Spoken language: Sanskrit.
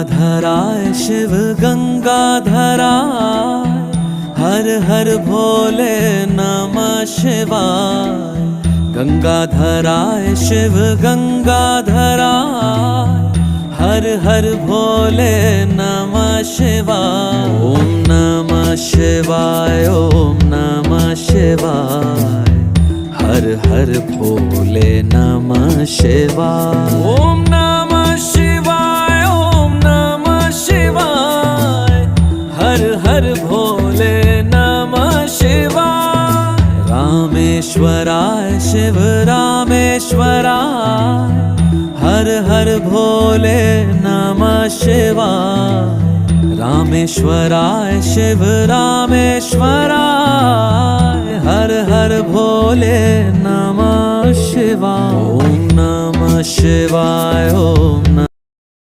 गंगाधराय शिव गंगाधराय, हर हर भोले नमः शिवाय। गंगाधराय शिव गंगाधराय, हर हर भोले नमः शिवाय। ओम नमः शिवाय, ओम नमः शिवाय, हर हर भोले नमः शिवाय। ओम नमः शिवाय, ओम नमः शिवाय, हर हर भोले नमः शिवाय। रामेश्वराय शिव रामेश्वराय, हर हर भोले नमः शिवाय। रामेश्वराय शिव रामेश्वराय, हर हर भोले नमः शिवाय। ओम नमः शिवाय, ओम